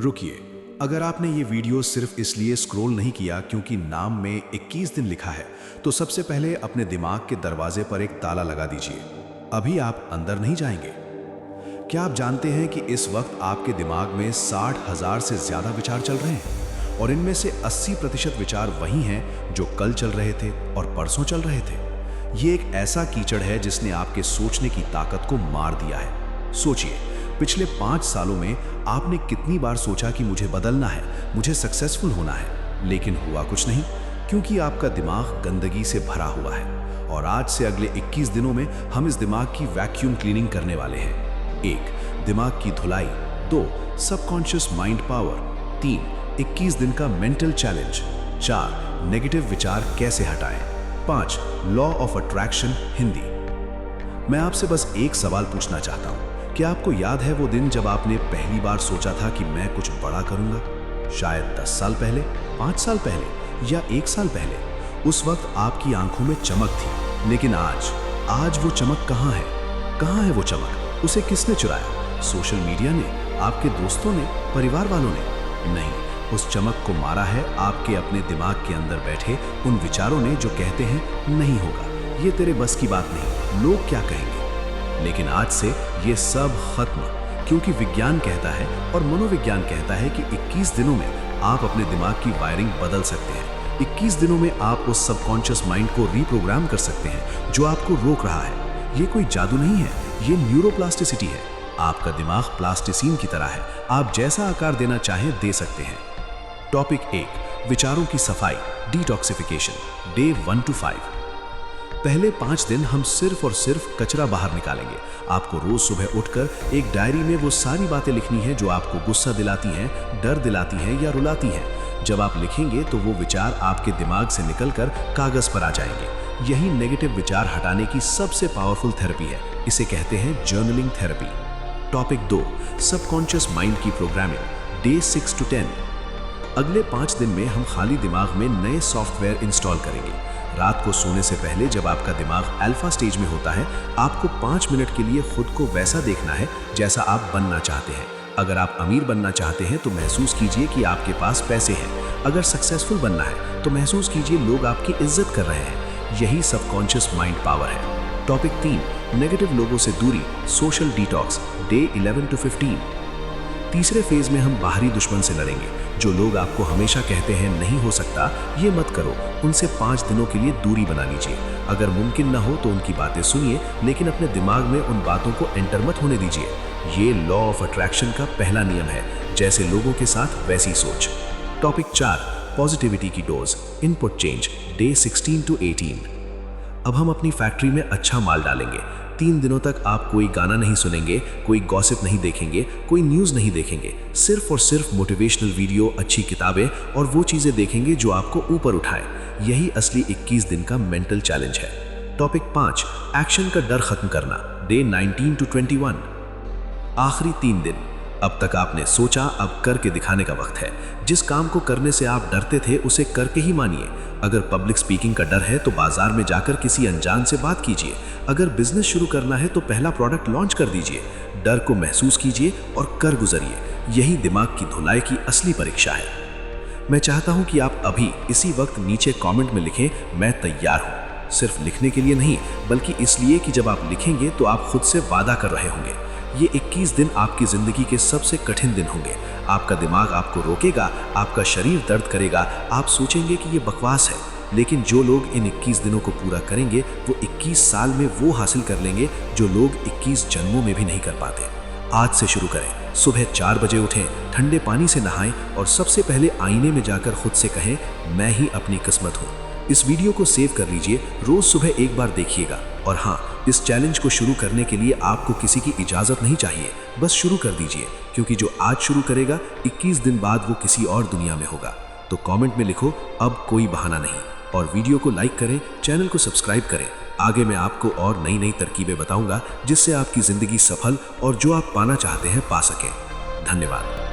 रुकिए, अगर आपने ये वीडियो सिर्फ इसलिए स्क्रॉल नहीं किया क्योंकि नाम में 21 दिन लिखा है, तो सबसे पहले अपने दिमाग के दरवाजे पर एक ताला लगा दीजिए। अभी आप अंदर नहीं जाएंगे। क्या आप जानते हैं कि इस वक्त आपके दिमाग में 60,000 से ज्यादा विचार चल रहे हैं और इनमें से 80% विचार वही हैं जो कल चल रहे थे और परसों चल रहे थे। ये एक ऐसा कीचड़ है जिसने आपके सोचने की ताकत को मार दिया है। सोचिए, पिछले 5 सालों में आपने कितनी बार सोचा कि मुझे बदलना है, मुझे सक्सेसफुल होना है, लेकिन हुआ कुछ नहीं क्योंकि आपका दिमाग गंदगी से भरा हुआ है। और आज से अगले 21 दिनों में हम इस दिमाग की वैक्यूम क्लीनिंग करने वाले हैं। 1. दिमाग की धुलाई। 2. Subconscious mind power. 3. 21 दिन का मेंटल चैलेंज। 4. नेगेटिव विचार कैसे हटाएं। 5. Law of attraction Hindi. मैं आपसे बस एक सवाल पूछना चाहता हूं। क्या आपको याद है वो दिन जब आपने पहली बार सोचा था कि मैं कुछ बड़ा करूंगा? शायद 10 साल पहले, 5 साल पहले या 1 साल पहले। उस वक्त आपकी आंखों में चमक थी, लेकिन आज वो चमक कहां है? कहां है वो चमक? उसे किसने चुराया? सोशल मीडिया ने, आपके दोस्तों ने, परिवार वालों ने? नहीं, उस चमक को मारा है आपके अपने दिमाग के अंदर बैठे उन विचारों ने जो कहते हैं नहीं होगा, ये तेरे बस की बात नहीं, लोग क्या कहेंगे। लेकिन आज से ये सब खत्म, क्योंकि विज्ञान कहता है और मनोविज्ञान कहता है कि 21 दिनों में आप अपने दिमाग की वायरिंग बदल सकते हैं। 21 दिनों में आप उस सबकॉन्शियस माइंड को रीप्रोग्राम कर सकते हैं जो आपको रोक रहा है। ये कोई जादू नहीं है, ये न्यूरोप्लास्टिसिटी है। आपका दिमाग प्लास्टिसीन की तरह है, आप जैसा आकार देना चाहें दे सकते हैं। टॉपिक 1, विचारों की सफाई, डिटॉक्सिफिकेशन, डे 1 to 5। पहले 5 दिन हम सिर्फ और सिर्फ कचरा बाहर निकालेंगे। आपको रोज सुबह उठकर एक डायरी में वो सारी बातें लिखनी है जो आपको गुस्सा दिलाती हैं, डर दिलाती हैं या रुलाती हैं। जब आप लिखेंगे तो वो विचार आपके दिमाग से निकलकर कागज पर आ जाएंगे। यही नेगेटिव विचार हटाने की सबसे पावरफुल थेरेपी है। इसे कहते हैं journaling therapy. Topic 2, subconscious mind की प्रोग्रामिंग, डे 6 to 10। अगले 5 दिन में हम खाली दिमाग में नए सॉफ्टवेयर इंस्टॉल करेंगे। रात को सोने से पहले जब आपका दिमाग अल्फा स्टेज में होता है, आपको 5 मिनट के लिए खुद को वैसा देखना है जैसा आप बनना चाहते हैं। अगर आप अमीर बनना चाहते हैं तो महसूस कीजिए कि आपके पास पैसे हैं। अगर सक्सेसफुल बनना है तो महसूस कीजिए लोग आपकी इज्जत कर रहे हैं। यही सबकॉन्शियस माइंड पावर है। टॉपिक 3, नेगेटिव लोगों से दूरी, सोशल डिटॉक्स, डे 11 to 15। तीसरे फेज में हम बाहरी दुश्मन से लड़ेंगे। जो लोग आपको हमेशा कहते हैं नहीं हो सकता, ये मत करो, उनसे 5 दिनों के लिए दूरी बना लीजिए। अगर मुमकिन ना हो तो उनकी बातें सुनिए, लेकिन अपने दिमाग में उन बातों को एंटर मत होने दीजिए। ये लॉ ऑफ अट्रैक्शन का पहला नियम है, जैसे लोगों के साथ वैसी सोच। टॉपिक 4, पॉजिटिविटी की dose, input change, day 16 to 18। अब हम अपनी फैक्ट्री में अच्छा माल डालेंगे। 3 दिनों तक आप कोई गाना नहीं सुनेंगे, कोई गॉसिप नहीं देखेंगे, कोई न्यूज़ नहीं देखेंगे। सिर्फ और सिर्फ मोटिवेशनल वीडियो, अच्छी किताबें और वो चीज़ें देखेंगे जो आपको ऊपर उठाएं। यही असली 21 दिन का मेंटल चैलेंज है। टॉपिक 5, एक्शन का डर खत्म करना, डे 19 to 21। आखिरी 3 दिन। अब तक आपने सोचा, अब करके दिखाने का वक्त है। जिस काम को करने से आप डरते थे उसे करके ही मानिए। अगर पब्लिक स्पीकिंग का डर है तो बाजार में जाकर किसी अनजान से बात कीजिए। अगर बिजनेस शुरू करना है तो पहला प्रोडक्ट लॉन्च कर दीजिए। डर को महसूस कीजिए और कर गुजरिए। यही दिमाग की धुलाई की असली परीक्षा है। मैं चाहता हूं कि आप अभी इसी वक्त नीचे कमेंट में लिखें, मैं तैयार हूं। सिर्फ लिखने के लिए नहीं, बल्कि इसलिए कि जब आप लिखेंगे तो आप खुद से वादा कर रहे होंगे। ये 21 दिन आपकी जिंदगी के सबसे कठिन दिन होंगे। आपका दिमाग आपको रोकेगा, आपका शरीर दर्द करेगा, आप सोचेंगे कि ये बकवास है। लेकिन जो लोग इन 21 दिनों को पूरा करेंगे वो 21 साल में वो हासिल कर लेंगे जो लोग 21 जन्मों में भी नहीं कर पाते। आज से शुरू करें। सुबह 4 बजे उठें, ठंडे पानी से नहाएं और सबसे पहले आईने में जाकर खुद से कहें, मैं ही अपनी किस्मत हूँ। इस वीडियो को सेव कर लीजिए, रोज सुबह एक बार देखिएगा। और हाँ, इस चैलेंज को शुरू करने के लिए आपको किसी की इजाज़त नहीं चाहिए, बस शुरू कर दीजिए, क्योंकि जो आज शुरू करेगा 21 दिन बाद वो किसी और दुनिया में होगा। तो कमेंट में लिखो, अब कोई बहाना नहीं। और वीडियो को लाइक करें, चैनल को सब्सक्राइब करें। आगे मैं आपको और नई नई तरकीबें बताऊंगा जिससे आपकी ज़िंदगी सफल और जो आप पाना चाहते हैं पा सकें। धन्यवाद।